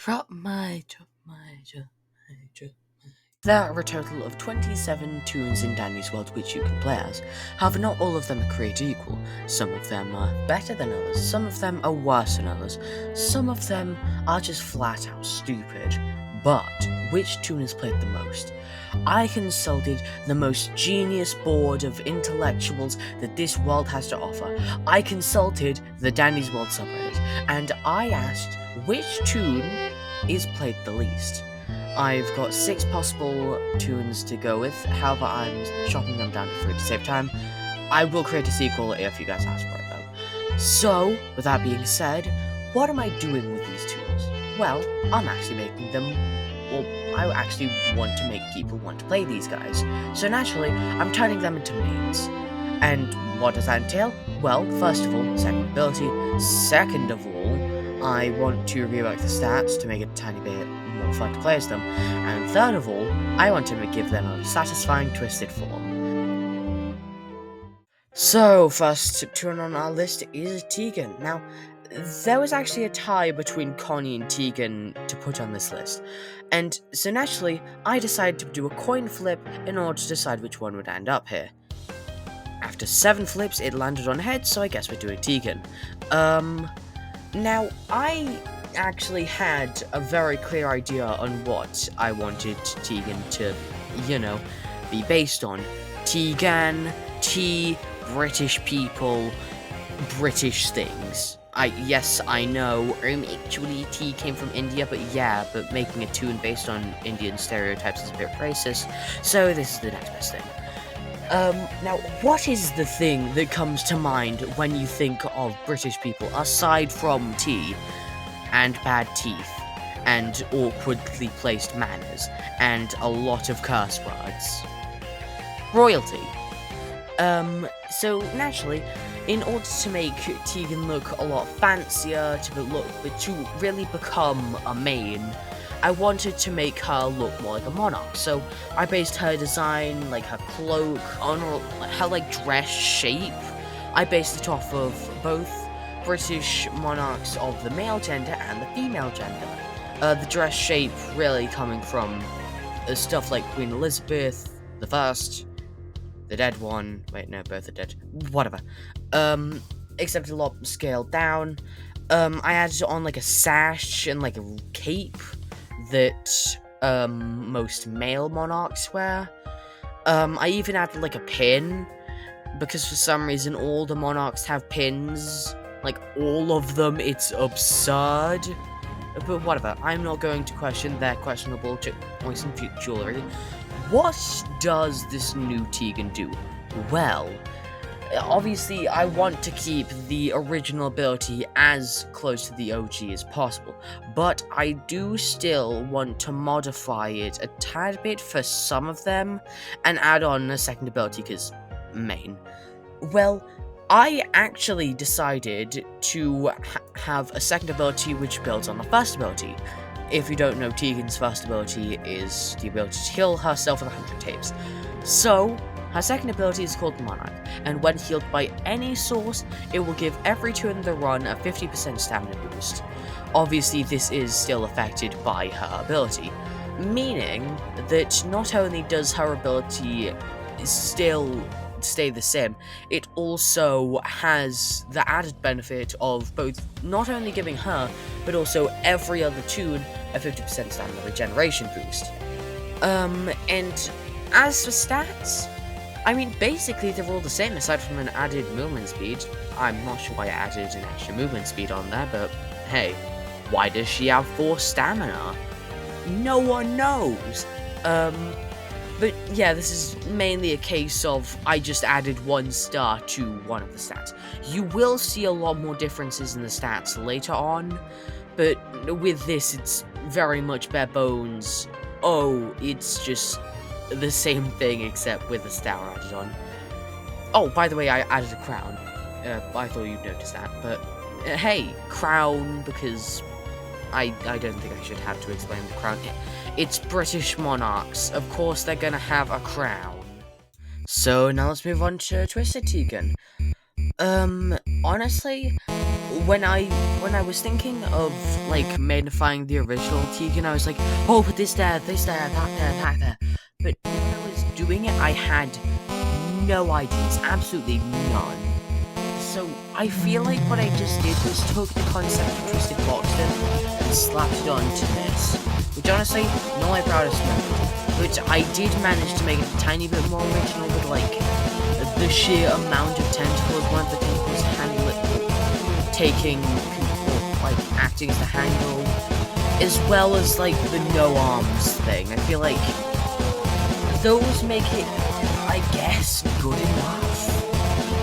There are a total of 27 Toons in Danny's world which you can play as. However, not all of them are created equal. Some of them are better than others, some of them are worse than others, some of them are just flat out stupid. But, which Toon has played the most? I consulted the most genius board of intellectuals that this world has to offer. I consulted the Danny's World subreddit, and I asked which Toon is played the least. I've got 6 possible Toons to go with, however I'm chopping them down to 3 to save time. I will create a sequel if you guys ask for it though. So, with that being said, what am I doing with these Toons? Well, I'm actually making them, I actually want to make people want to play these guys. So naturally, I'm turning them into mains. And what does that entail? Well, first of all, second ability. Second of all, I want to rework the stats to make it a tiny bit more fun to play as them. And third of all, I want to give them a satisfying twisted form. So, first Toon on our list is Tegan. Now, there was actually a tie between Connie and Tegan to put on this list, and so naturally, I decided to do a coin flip in order to decide which one would end up here. After 7 flips, it landed on heads, so I guess we're doing Tegan. Now, I actually had a very clear idea on what I wanted Tegan to, be based on. Tegan, tea, British people, British things. Yes, I know, actually tea came from India, but making a Toon based on Indian stereotypes is a bit racist, so this is the next best thing. Now, what is the thing that comes to mind when you think of British people, aside from tea, and bad teeth, and awkwardly placed manners, and a lot of curse words? Royalty. So naturally, in order to make Tegan look a lot fancier, to really become a main, I wanted to make her look more like a monarch. So I based her design, her cloak, on her dress shape. I based it off of both British monarchs of the male gender and the female gender. The dress shape really coming from stuff like Queen Elizabeth the First. The dead one. Wait, no, both are dead. Whatever. Except a lot scaled down. I added on a sash and a cape that most male monarchs wear. I even added a pin, because for some reason all the monarchs have pins. All of them. It's absurd. But whatever. I'm not going to question their questionable choice in jewelry. What does this new Tegan do? Well, obviously I want to keep the original ability as close to the OG as possible, but I do still want to modify it a tad bit for some of them, and add on a second ability, because main. Well, I actually decided to have a second ability which builds on the first ability. If you don't know, Tegan's first ability is the ability to heal herself with 100 tapes. So, her second ability is called Monarch, and when healed by any source, it will give every Toon in the run a 50% stamina boost. Obviously, this is still affected by her ability, meaning that not only does her ability still stay the same, it also has the added benefit of both not only giving her, but also every other Toon a 50% stamina regeneration boost. And as for stats, basically they're all the same aside from an added movement speed. I'm not sure why I added an extra movement speed on there, but hey, why does she have 4 stamina? No one knows. But yeah, this is mainly a case of I just added 1 star to one of the stats. You will see a lot more differences in the stats later on, but with this, it's very much bare bones. Oh, it's just the same thing except with a star added on. Oh, by the way, I added a crown. I thought you'd noticed that, but hey, crown, because I don't think I should have to explain the crown. It's British monarchs. Of course they're gonna have a crown. So now let's move on to Twisted Tegan. Honestly, when I when I was thinking of, like, magnifying the original Tegan, I was like, oh, put this there, that there. But when I was doing it, I had no ideas, absolutely none. So I feel like what I just did was took the concept of Twisted Boxton and slapped it onto this, which honestly, not my proudest moment. But I did manage to make it a tiny bit more original with, like, the sheer amount of tentacles, one of the tentacles handle it, taking, like, acting as the handle, as well as, like, the no arms thing. I feel like those make it, I guess, good enough.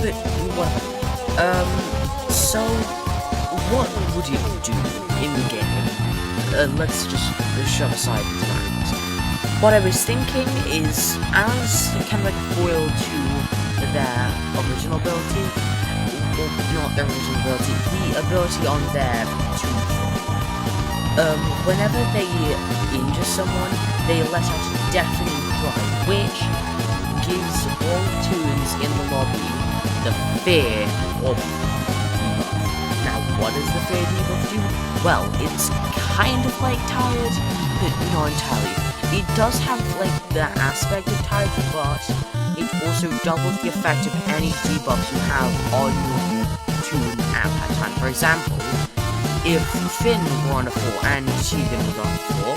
But whatever. So what would you do in the game? Let's just shove aside that. What I was thinking is, as kind of like a foil to their original ability, or not their original ability, the ability on their Toon form. Whenever they injure someone, they let out a deafening cry, which gives all Toons in the lobby the fear of debuff. Now, what does the fear debuff do? Well, it's kind of like tired, but not entirely. It does have, like, the aspect of tired, but it also doubles the effect of any debuffs you have on your Toon at that time. For example, if Finn were on a 4 and Tegan was on a 4,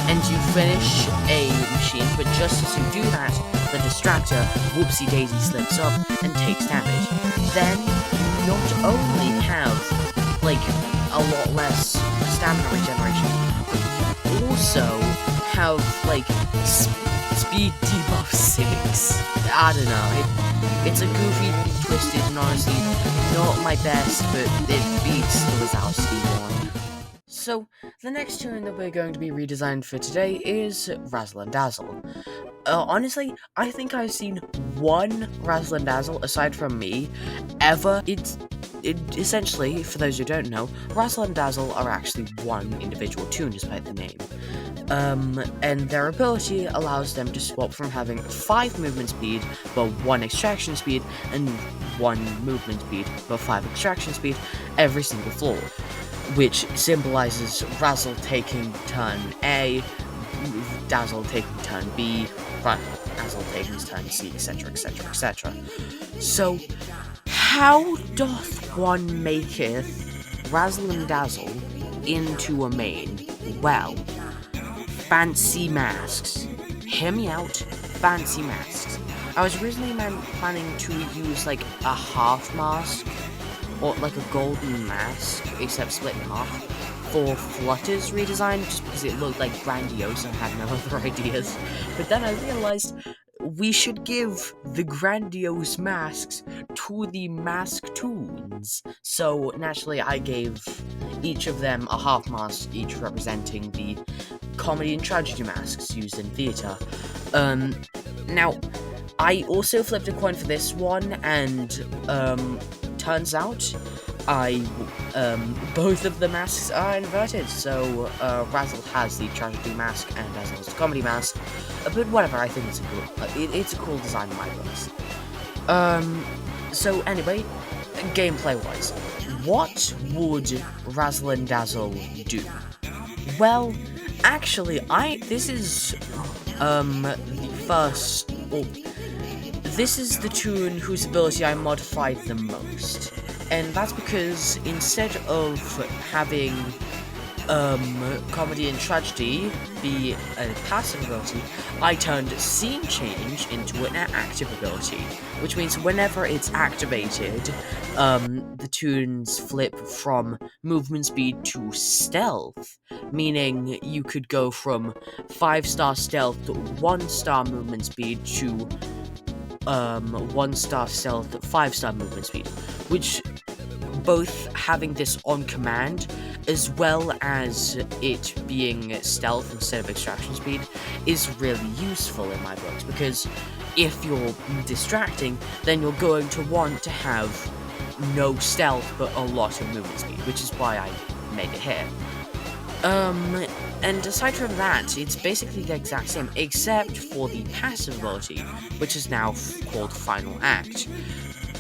and you finish a machine, but just as you do that, the distractor, whoopsie daisy, slips up and takes damage. Then you not only have, like, a lot less stamina regeneration, but you also have, like, speed debuff 6. I don't know, it's a goofy, twisted, and honestly not my best, but it beats the Wazowski one. So, the next tune that we're going to be redesigned for today is Razzle and Dazzle. Honestly, I think I've seen one Razzle and Dazzle, aside from me, ever. It essentially, for those who don't know, Razzle and Dazzle are actually one individual tune despite the name. And their ability allows them to swap from having 5 movement speed, but 1 extraction speed, and 1 movement speed, but 5 extraction speed, every single floor, which symbolizes Razzle taking turn A, Dazzle taking turn B, Dazzle taking turn C, etc, etc, etc. So, how doth one maketh Razzle and Dazzle into a main? Well, fancy masks. Hear me out, fancy masks. I was originally planning to use, like, a half mask, or like a golden mask, except split in half, for Flutter's redesign, just because it looked, like, grandiose and I had no other ideas. But then I realized we should give the grandiose masks to the mask Toons. So naturally I gave each of them a half mask, each representing the comedy and tragedy masks used in theatre. Now, I also flipped a coin for this one, and turns out both of the masks are inverted, so Razzle has the tragedy mask and Dazzle has the comedy mask, but whatever, I think it's a cool design in my books. So anyway, gameplay-wise, what would Razzle and Dazzle do? Well, actually, this is this is the Toon whose ability I modified the most. And that's because instead of having comedy and tragedy be a passive ability, I turned scene change into an active ability, which means whenever it's activated, the Toons flip from movement speed to stealth, meaning you could go from 5-star stealth to 1-star movement speed to 1-star stealth, 5-star movement speed, which both having this on command as well as it being stealth instead of extraction speed is really useful in my books, because if you're distracting, then you're going to want to have no stealth but a lot of movement speed, which is why I made it here. And aside from that, it's basically the exact same, except for the passive ability, which is now called Final Act.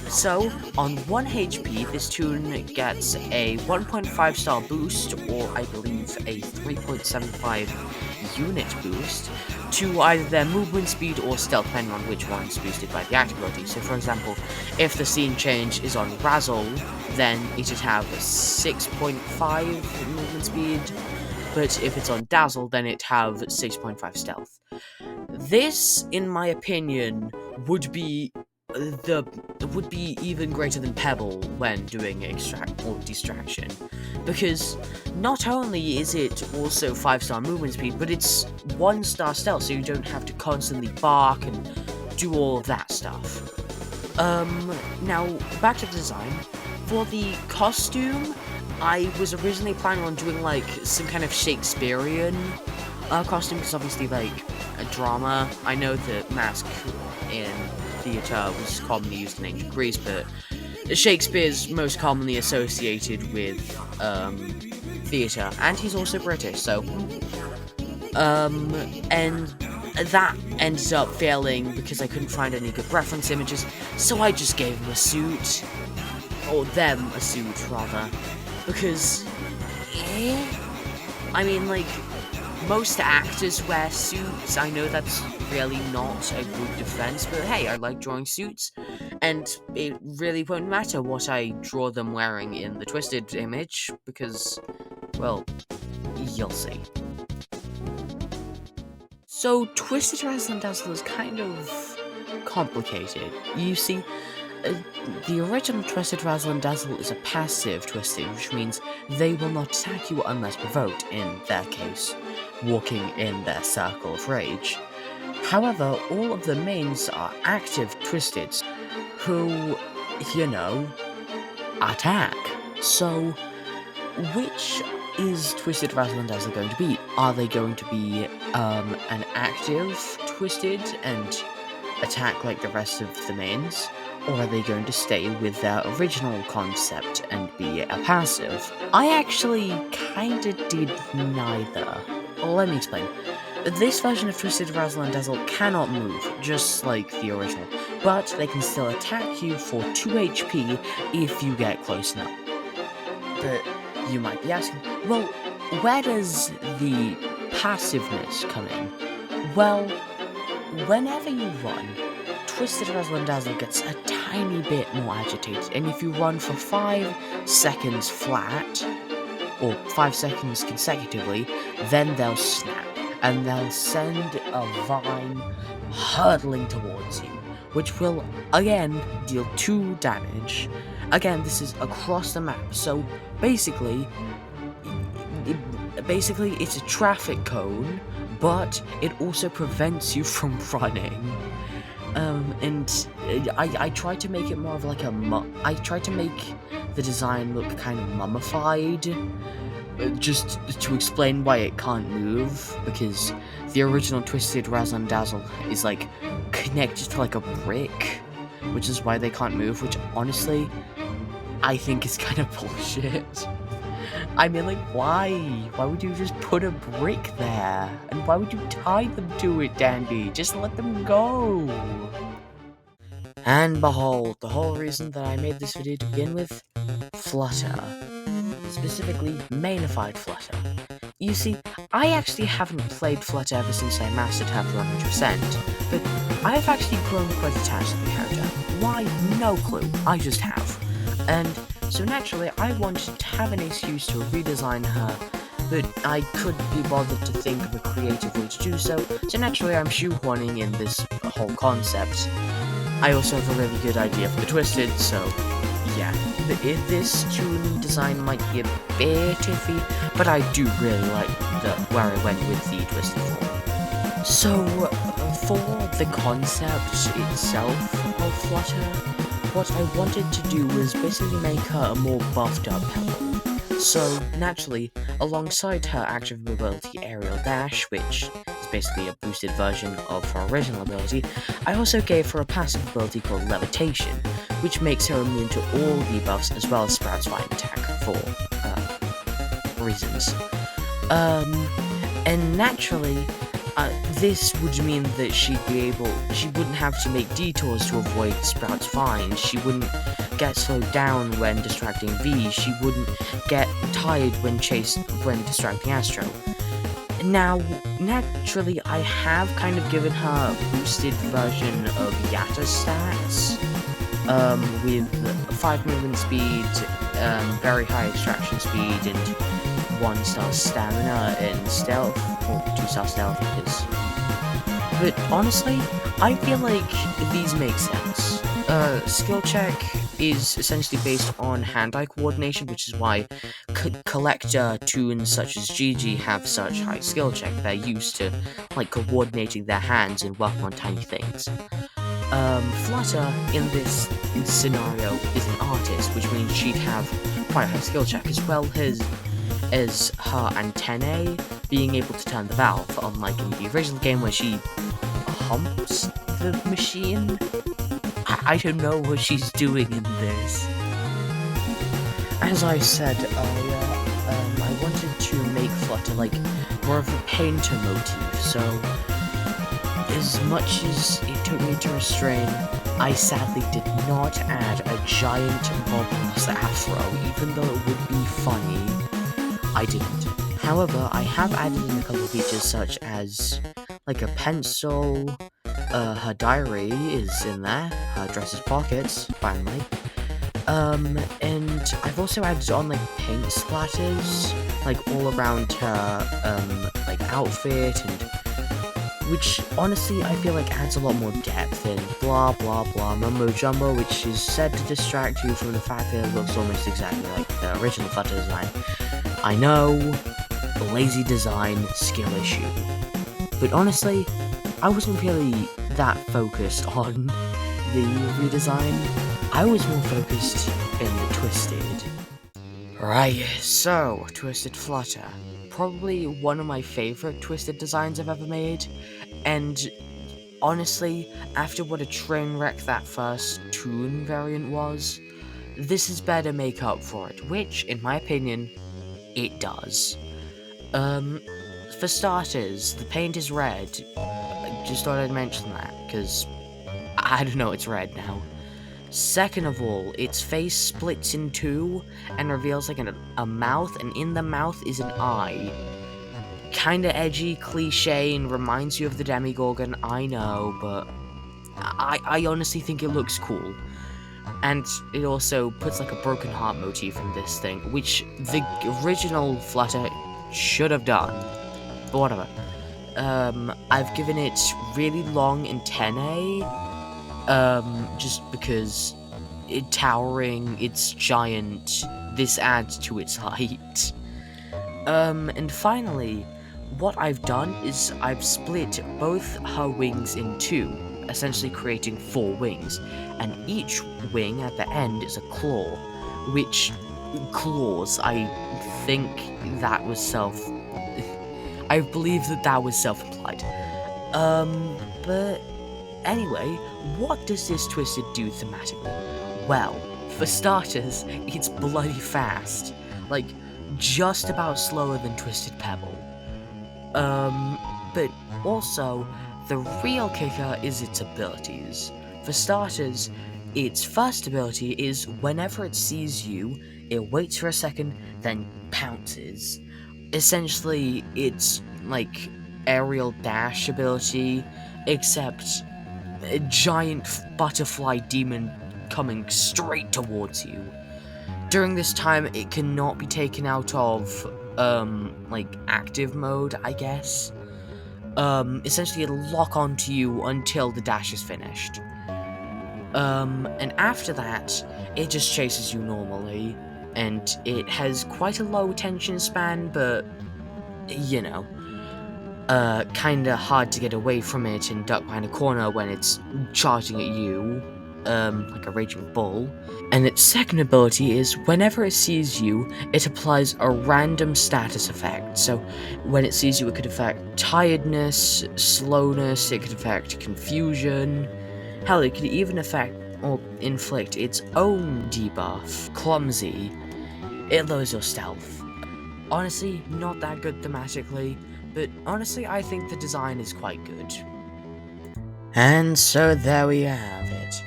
So, on 1 HP, this toon gets a 1.5 star boost, or I believe a 3.75 unit boost, to either their movement speed or stealth, depending on which one's boosted by the active ability. So, for example, if the scene change is on Razzle, then it should have 6.5 movement speed, but if it's on Dazzle, then it'd have 6.5 stealth. This, in my opinion, would be even greater than Pebble when doing extract or distraction, because not only is it also 5-star movement speed, but it's 1-star stealth, so you don't have to constantly bark and do all of that stuff. Now back to the design. For the costume, I was originally planning on doing like some kind of Shakespearean costume, because obviously like a drama. I know the mask in theatre was commonly used in ancient Greece, but Shakespeare's most commonly associated with theatre, and he's also British, so and that ended up failing because I couldn't find any good reference images, so I just gave him a suit, or them a suit rather, because I mean, like, most actors wear suits. I know that's really not a good defense, but hey, I like drawing suits, and it really won't matter what I draw them wearing in the Twisted image, because, well, you'll see. So, Twisted Razzle and Dazzle is kind of complicated. You see, the original Twisted Razzle and Dazzle is a passive Twisted, which means they will not attack you unless provoked, in their case, walking in their circle of rage. However, all of the mains are active Twisteds, who, you know, attack. So, which is Twisted Razzle and Dazzle going to be? Are they going to be an active Twisted and attack like the rest of the mains? Or are they going to stay with their original concept and be a passive? I actually kinda did neither. Let me explain. This version of Twisted Razzle and Dazzle cannot move, just like the original, but they can still attack you for 2 HP if you get close enough. But you might be asking, well, where does the passiveness come in? Well, whenever you run, Twisted Razzle and Dazzle gets a tiny bit more agitated, and if you run for 5 seconds flat, or 5 seconds consecutively, then they'll snap, and they'll send a vine hurtling towards you, which will, again, deal 2 damage. Again, this is across the map, so basically, it's a traffic cone, but it also prevents you from running. And I tried to make it more of like I tried to make the design look kind of mummified, just to explain why it can't move, because the original Twisted Razzle and Dazzle is like connected to like a brick, which is why they can't move, which honestly, I think is kind of bullshit. I mean, like, why? Why would you just put a brick there? And why would you tie them to it, Dandy? Just let them go! And behold, the whole reason that I made this video to begin with, Flutter. Specifically, mainified Flutter. You see, I actually haven't played Flutter ever since I mastered her for 100%, but I've actually grown quite attached to the character. Why? No clue. I just have. And so naturally, I wanted to have an excuse to redesign her, but I couldn't be bothered to think of a creative way to do so, so naturally I'm shoehorning in this whole concept. I also have a really good idea for the Twisted, so yeah. This toon design might be a bit iffy, but I do really like where I went with the Twisted form. So, for the concept itself of Flutter, what I wanted to do was basically make her a more buffed up Pebble. So, naturally, alongside her active ability Aerial Dash, which is basically a boosted version of her original ability, I also gave her a passive ability called Levitation, which makes her immune to all debuffs as well as Sprout's Vine attack for reasons. And naturally, This would mean that she wouldn't have to make detours to avoid Sprout's vines, she wouldn't get slowed down when distracting V, she wouldn't get tired when distracting Astro. Now, naturally, I have kind of given her a boosted version of Yatta stats, with 5 movement speed, very high extraction speed, and 1-star stamina and stealth, or 2-star stealth, but honestly, I feel like these make sense. Skill check is essentially based on hand-eye coordination, which is why collector Toons such as Gigi have such high skill check. They're used to, like, coordinating their hands and working on tiny things. Flutter, in this scenario, is an artist, which means she'd have quite a high skill check, as well as her antennae being able to turn the valve, unlike in the original game where she humps the machine. I don't know what she's doing in this. As I said earlier, I wanted to make Flutter like more of a painter motif, so as much as it took me to restrain, I sadly did not add a giant bobulous afro, even though it would be funny. I didn't. However, I have added in a couple features such as, like, a pencil, her diary is in there, her dresser's pockets, finally, and I've also added on, like, paint splatters, like, all around her, like, outfit, and which, honestly, I feel like adds a lot more depth and blah blah blah mumbo jumbo, which is said to distract you from the fact that it looks almost exactly like the original Flutter design. I know, lazy design, skill issue. But honestly, I wasn't really that focused on the redesign. I was more focused in the Twisted. Right, so, Twisted Flutter. Probably one of my favorite Twisted designs I've ever made, and honestly, after what a train wreck that first Toon variant was, this is better make up for it, which, in my opinion, it does. For starters, the paint is red. I just thought I'd mention that, because, I don't know, it's red now. Second of all, its face splits in two and reveals like a mouth, and in the mouth is an eye. Kinda edgy, cliche, and reminds you of the Demigorgon, I know, but I honestly think it looks cool. And it also puts like a broken heart motif in this thing, which the original Flutter should have done. But whatever. I've given it really long antennae, just because it's giant, this adds to its height. And finally, what I've done is I've split both her wings in two, essentially creating 4 wings, and each wing at the end is a claw, which claws, I think that was I believe that was self-implied. But anyway, what does this Twisted do thematically? Well, for starters, it's bloody fast. Like, just about slower than Twisted Pebble. But also, the real kicker is its abilities. For starters, its first ability is whenever it sees you, it waits for a second, then pounces. Essentially, it's like aerial dash ability, except a giant butterfly demon coming straight towards you. During this time, it cannot be taken out of, like, active mode, I guess. Essentially it'll lock onto you until the dash is finished. And after that, it just chases you normally, and it has quite a low attention span, but, you know, kinda hard to get away from it and duck behind a corner when it's charging at you, like a raging bull. And its second ability is, whenever it sees you, it applies a random status effect. So, when it sees you, it could affect tiredness, slowness, it could affect confusion. Hell, it could even affect or inflict its own debuff, Clumsy. It lowers your stealth. Honestly, not that good thematically, but honestly, I think the design is quite good. And so there we have it.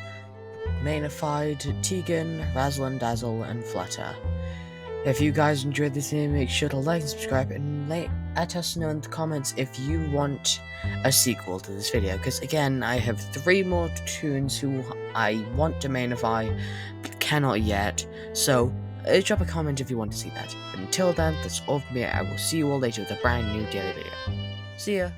Mainified, Tegan, Razzle Dazzle, and Flutter. If you guys enjoyed this video, make sure to like and subscribe, and let us know in the comments if you want a sequel to this video, because again, I have 3 more Toons who I want to mainify, but cannot yet, so drop a comment if you want to see that. But until then, that's all from me. I will see you all later with a brand new daily video. See ya!